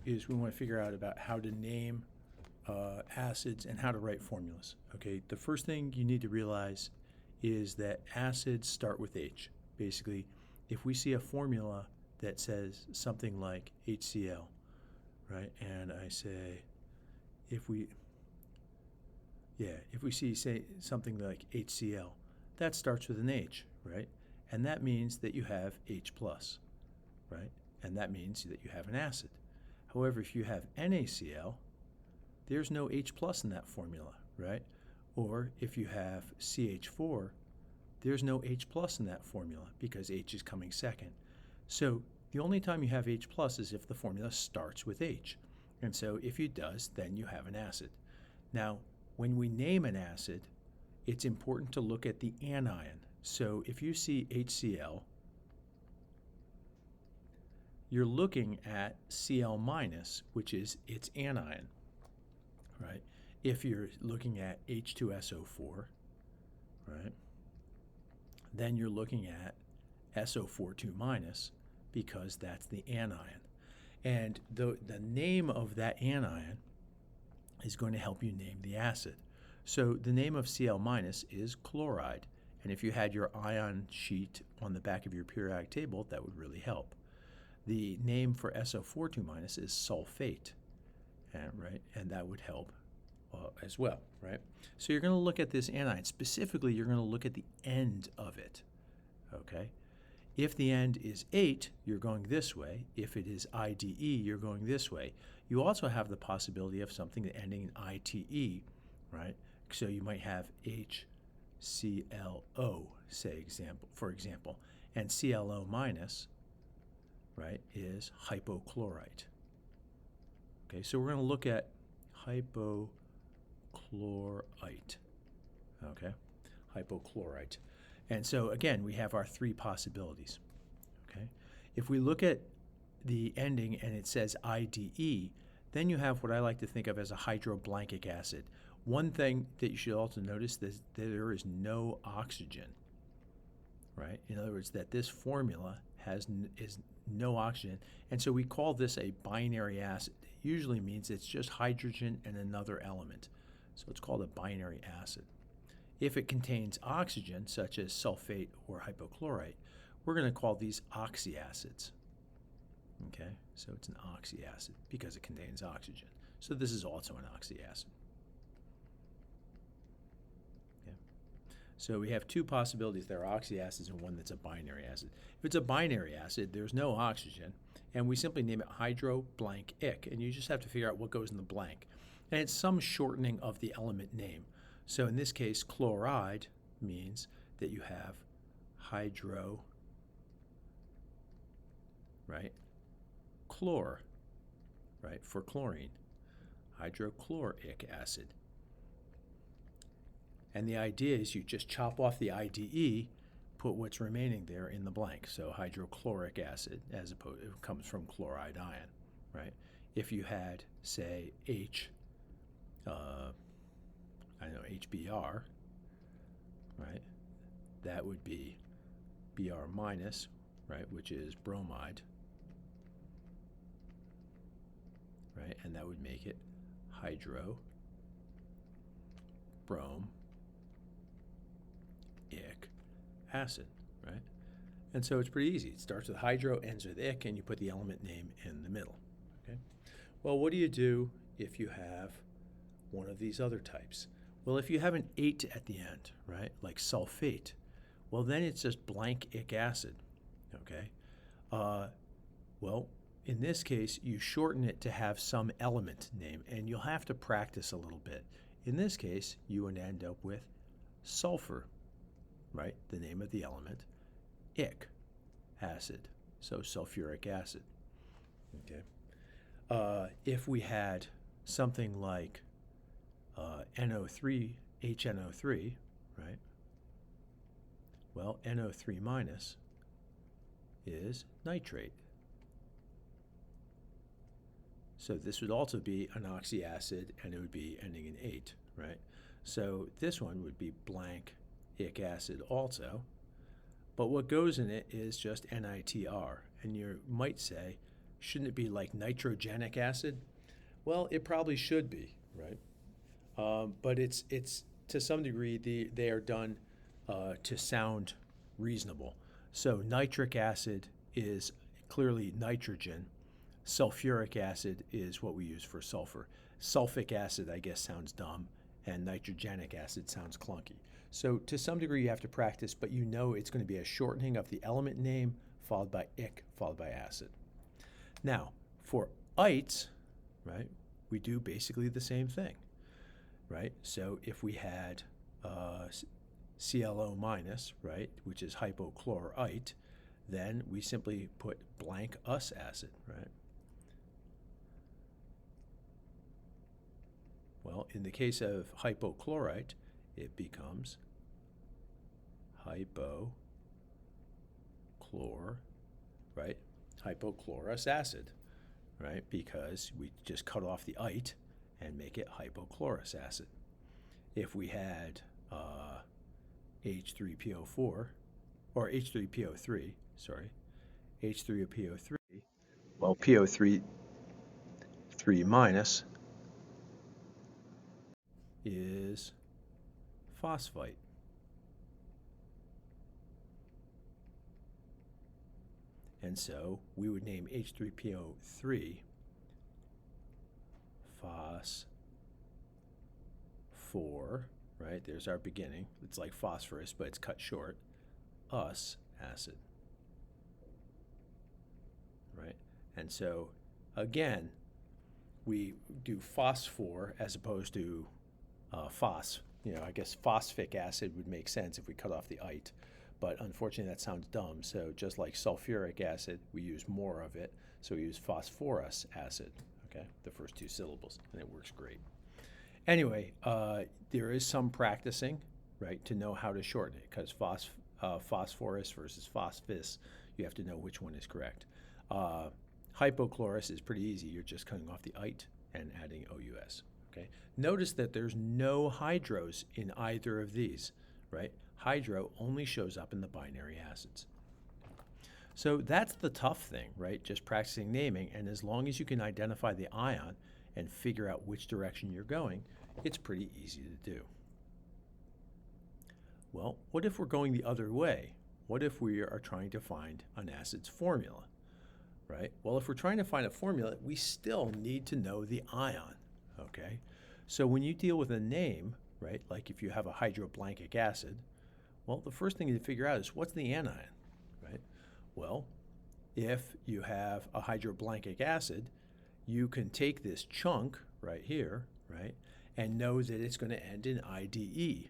is we want to figure out about how to name acids and how to write formulas. Okay, the first thing you need to realize is that acids start with H. Basically, if we see a formula that says something like HCl, right, and I say, if we see, say, something like HCl, that starts with an H, right? And that means that you have H plus, right? And that means that you have an acid. However, if you have NaCl, there's no H plus in that formula, right? Or if you have CH4, there's no H plus in that formula because H is coming second. So the only time you have H plus is if the formula starts with H. And so if it does, then you have an acid. Now, when we name an acid, it's important to look at the anion. So if you see HCl, you're looking at Cl minus, which is its anion, right? If you're looking at H2SO4, right, then you're looking at SO42 minus because that's the anion. And the name of that anion is going to help you name the acid. So the name of Cl minus is chloride. And if you had your ion sheet on the back of your periodic table, that would really help. The name for SO42 minus is sulfate, right? And that would help as well, right? So you're going to look at this anion. Specifically, you're going to look at the end of it, okay? If the end is 8, you're going this way. If it is IDE, you're going this way. You also have the possibility of something ending in ITE, right? So you might have HClO, for example, and ClO minus, right, is hypochlorite. Okay, so we're going to look at hypochlorite, okay, hypochlorite. And so again, we have our three possibilities, okay? If we look at the ending and it says IDE, then you have what I like to think of as a hydroblankic acid. One thing that you should also notice is that there is no oxygen, right? In other words, that this formula is no oxygen, and so we call this a binary acid. It usually means it's just hydrogen and another element, so it's called a binary acid. If it contains oxygen, such as sulfate or hypochlorite, we're going to call these oxyacids. Okay, so it's an oxyacid because it contains oxygen. So this is also an oxyacid. Okay. So we have two possibilities. There are oxyacids and one that's a binary acid. If it's a binary acid, there's no oxygen, and we simply name it hydroblankic, and you just have to figure out what goes in the blank. And it's some shortening of the element name. So in this case, chloride means that you have hydro, right, chlor, right, for chlorine, hydrochloric acid. And the idea is you just chop off the IDE, put what's remaining there in the blank. So hydrochloric acid, as opposed, it comes from chloride ion, right? If you had, say, HBr, right, that would be Br minus, right, which is bromide, right, and that would make it hydro bromic acid, right? And so it's pretty easy. It starts with hydro, ends with ic, and you put the element name in the middle, okay? Well, what do you do if you have one of these other types? Well, if you have an 8 at the end, right, like sulfate, well, then it's just blankic acid, okay? Well, in this case, you shorten it to have some element name, and you'll have to practice a little bit. In this case, you would end up with sulfur, right, the name of the element, ic acid, so sulfuric acid, okay? If we had something like NO3, HNO3, right? Well, NO3 minus is nitrate. So this would also be an oxyacid, and it would be ending in 8, right? So this one would be blankic acid also. But what goes in it is just NITR. And you might say, shouldn't it be like nitrogenic acid? Well, it probably should be, right? But it's to some degree they are done to sound reasonable. So nitric acid is clearly nitrogen. Sulfuric acid is what we use for sulfur. Sulfic acid, I guess, sounds dumb, and nitrogenic acid sounds clunky. So to some degree you have to practice, but you know it's going to be a shortening of the element name followed by ic, followed by acid. Now, for ites, right, we do basically the same thing, right? So if we had ClO minus, right, which is hypochlorite, then we simply put blank us acid, right? Well, in the case of hypochlorite, it becomes hypochlor, right? Hypochlorous acid, right? Because we just cut off the ite and make it hypochlorous acid. If we had H3PO4, or H3PO3, sorry, H3PO3, well, PO3 minus is phosphite. And so we would name H3PO3 phosphor, right? There's our beginning. It's like phosphorus, but it's cut short. Us acid, right? And so, again, we do phosphor as opposed to phos. You know, I guess phosphoric acid would make sense if we cut off the ite, but unfortunately that sounds dumb. So just like sulfuric acid, we use more of it. So we use phosphorous acid, okay? The first two syllables, and it works great. Anyway, there is some practicing, right, to know how to shorten it, because phosphorus versus phosphis, you have to know which one is correct. Hypochlorous is pretty easy. You're just cutting off the ite and adding OUS. Okay. Notice that there's no hydros in either of these, right? Hydro only shows up in the binary acids. So that's the tough thing, right? Just practicing naming, and as long as you can identify the ion and figure out which direction you're going, it's pretty easy to do. Well, what if we're going the other way? What if we are trying to find an acid's formula, right? Well, if we're trying to find a formula, we still need to know the ion, okay? So when you deal with a name, right, like if you have a hydroblankic acid, well, the first thing to figure out is what's the anion, right? Well, if you have a hydroblankic acid, you can take this chunk right here, right, and know that it's going to end in IDE.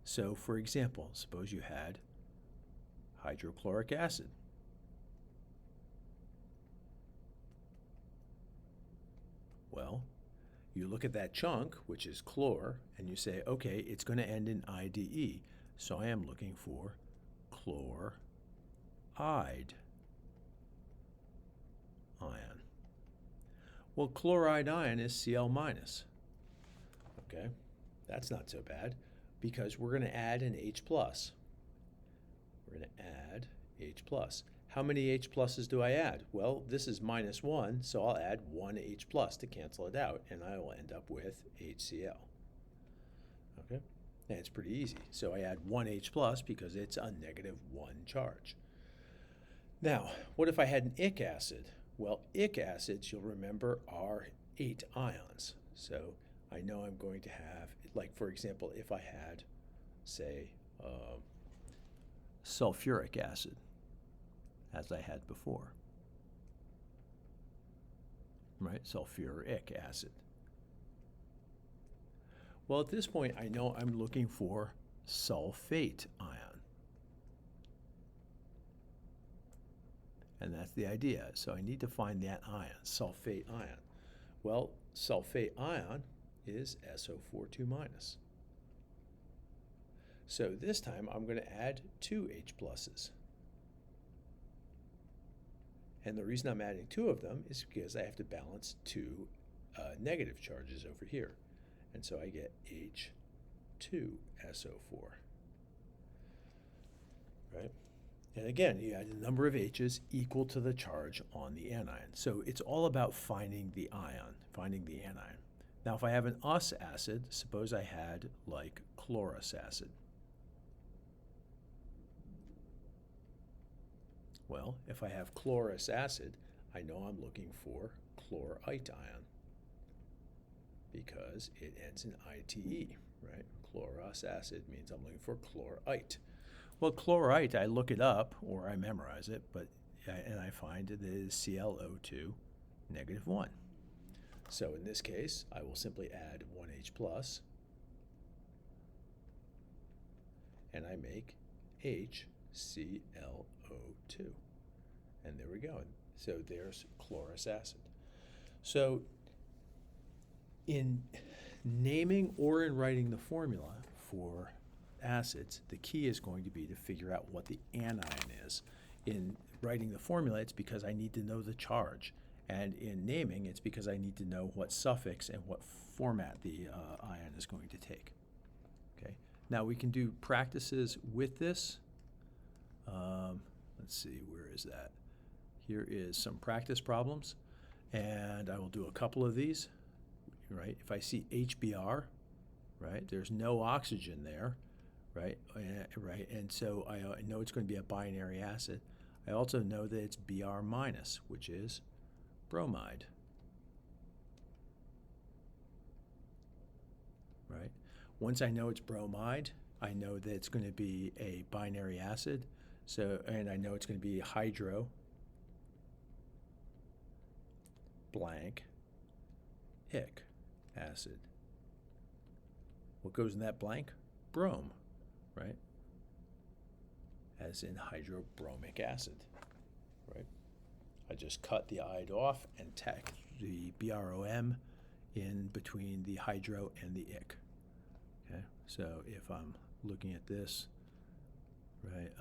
So, for example, suppose you had hydrochloric acid. Well, you look at that chunk, which is chlor, and you say, okay, it's going to end in IDE. So I am looking for chloride ion. Well, chloride ion is Cl minus. Okay, that's not so bad, because we're going to add an H plus. We're going to add H plus. How many H pluses do I add? Well, this is -1, so I'll add one H plus to cancel it out, and I will end up with HCl. Okay, and it's pretty easy. So I add one H plus because it's a -1 charge. Now, what if I had an ic acid? Well, ic acids, you'll remember, are 8 ions. So I know I'm going to have, like, for example, if I had, say, sulfuric acid, as I had before, right? Sulfuric acid. Well, at this point, I know I'm looking for sulfate ion. And that's the idea. So I need to find that ion, sulfate ion. Well, sulfate ion is SO42 minus. So this time I'm going to add 2 H pluses. And the reason I'm adding 2 of them is because I have to balance 2 negative charges over here. And so I get H2SO4, right? And again, you add the number of H's equal to the charge on the anion. So it's all about finding the ion, finding the anion. Now, if I have an us acid, suppose I had like Chloros acid. Well, if I have Chloros acid, I know I'm looking for chlorite ion because it ends in ITE, right? Chloros acid means I'm looking for chlorite. Well, chlorite, I look it up or I memorize it, and I find that it is ClO2 -1. So in this case, I will simply add 1H plus, and I make HClO2. And there we go. So there's Chloros acid. So in naming or in writing the formula for acids, the key is going to be to figure out what the anion is. In writing the formula, it's because I need to know the charge. And in naming, it's because I need to know what suffix and what format the ion is going to take. Okay. Now we can do practices with this. Let's see, where is that? Here is some practice problems, and I will do a couple of these. Right. If I see HBr, right, there's no oxygen there, right, right, and so I know it's going to be a binary acid. I also know that it's Br minus, which is bromide, right? Once I know it's bromide, I know that it's going to be a binary acid. So, and I know it's going to be hydro blank ic acid. What goes in that blank? Brome, right? As in hydrobromic acid, right? I just cut the ide off and tack the BROM in between the hydro and the ic. Okay, so if I'm looking at this, right,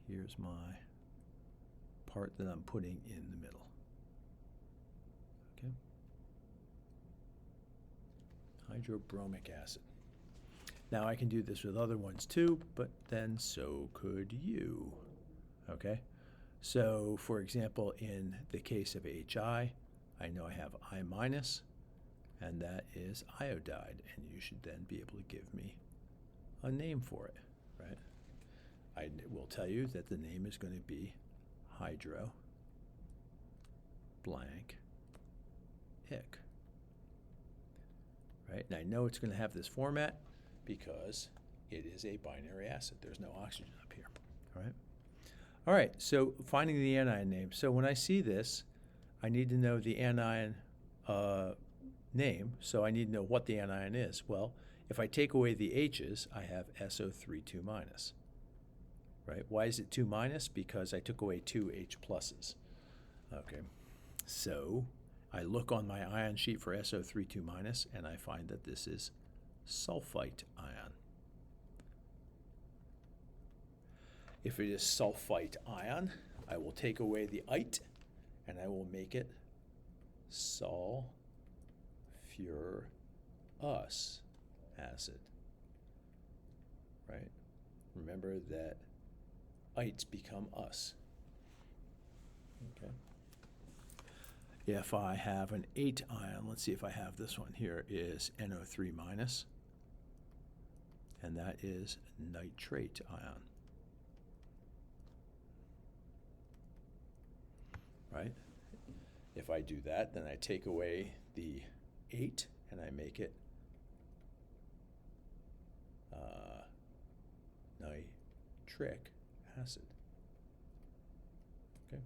here's my part that I'm putting in the middle. Okay, hydrobromic acid. Now I can do this with other ones too, but then so could you. Okay, so for example, in the case of HI, I know I have I minus, and that is iodide, and you should then be able to give me a name for it, right? I will tell you that the name is going to be hydro blank ic, right? And I know it's going to have this format because it is a binary acid. There's no oxygen up here, all right? All right, so finding the anion name. So when I see this, I need to know the anion name, so I need to know what the anion is. Well, if I take away the H's, I have SO3 2 minus, right? Why is it 2 minus? Because I took away 2 H pluses. Okay, so I look on my ion sheet for SO3 2 minus, and I find that this is sulfite ion. If it is sulfite ion, I will take away the ite, and I will make it sulfurous acid, right? Remember that ites become us. Okay. If I have an 8 ion, let's see if I have this one here, is NO3 minus, and that is nitrate ion, right? If I do that, then I take away the 8 and I make it nitric acid. Okay.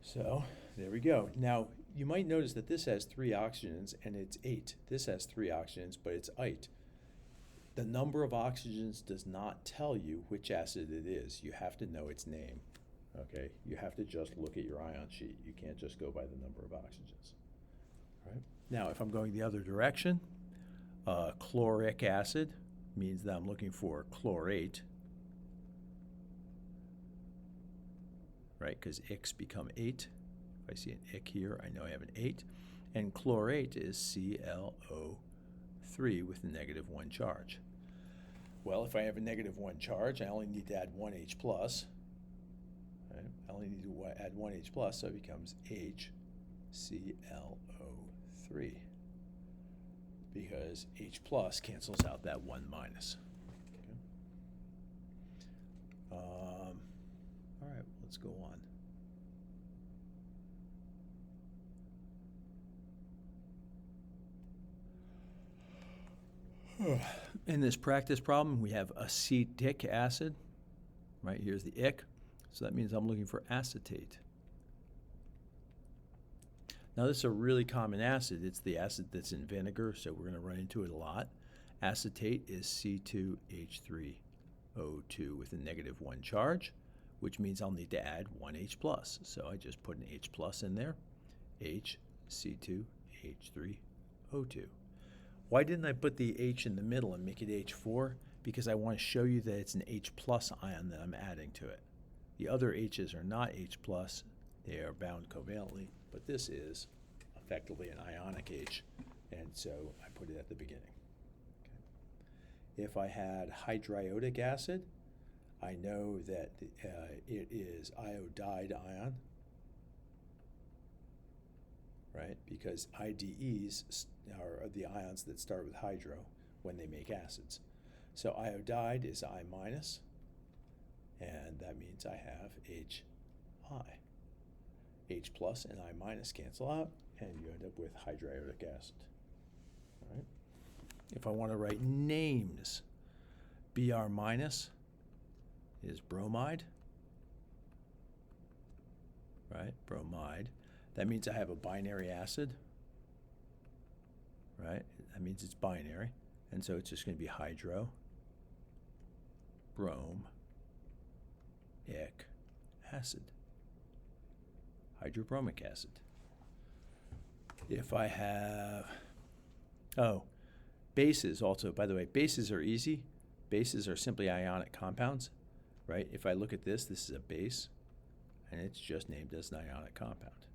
So there we go. Now you might notice that this has 3 oxygens and it's 8. This has 3 oxygens, but it's ite. The number of oxygens does not tell you which acid it is. You have to know its name. Okay, you have to just look at your ion sheet. You can't just go by the number of oxygens. All right. Now, if I'm going the other direction, chloric acid means that I'm looking for chlorate, right? Because ics become 8. If I see an ic here, I know I have an 8. And chlorate is ClO3 with a -1 charge. Well, if I have a -1 charge, I only need to add 1 H plus. Right? I only need to add 1 H plus, so it becomes HClO3, because H plus cancels out that 1 minus. Okay. All right, let's go on. In this practice problem, we have acetic acid. Right, here's the ic. So that means I'm looking for acetate. Now this is a really common acid. It's the acid that's in vinegar, so we're going to run into it a lot. Acetate is C2H3O2 with a -1 charge, which means I'll need to add 1 H plus. So I just put an H plus in there, HC2H3O2. Why didn't I put the H in the middle and make it H4? Because I want to show you that it's an H plus ion that I'm adding to it. The other H's are not H plus, they are bound covalently, but this is effectively an ionic H, and so I put it at the beginning. Okay. If I had hydrochloric acid, I know that it is iodide ion, right? Because IDEs are the ions that start with hydro when they make acids. So iodide is I minus, and that means I have HI. H plus and I minus cancel out, and you end up with hydrochloric acid. All right. If I want to write names, Br minus is bromide, right? Bromide. That means I have a binary acid, right? That means it's binary, and so it's just going to be hydro, brome, ic, acid. Hydrobromic acid. If I have, bases also, by the way, bases are easy. Bases are simply ionic compounds, right? If I look at this, this is a base, and it's just named as an ionic compound.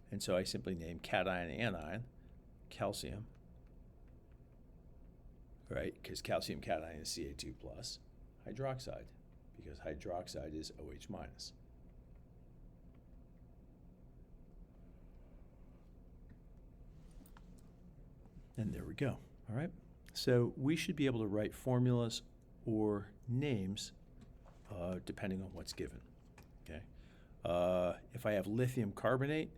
And so I simply name cation, anion, calcium, right? Because calcium cation is Ca2 plus, hydroxide, because hydroxide is OH minus. And there we go. All right. So we should be able to write formulas or names depending on what's given. Okay. If I have lithium carbonate,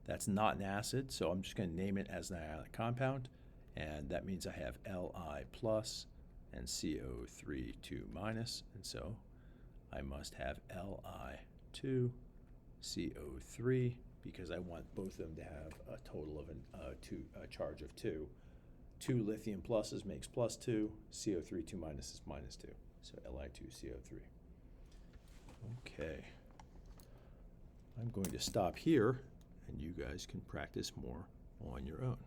that's not an acid, so I'm just going to name it as an ionic compound, and that means I have Li plus and CO3 2 minus, and so I must have Li2 CO3 because I want both of them to have a total of a charge of 2. 2 lithium pluses makes +2, CO3 2 minus is -2, so Li2 CO3. Okay, I'm going to stop here, and you guys can practice more on your own.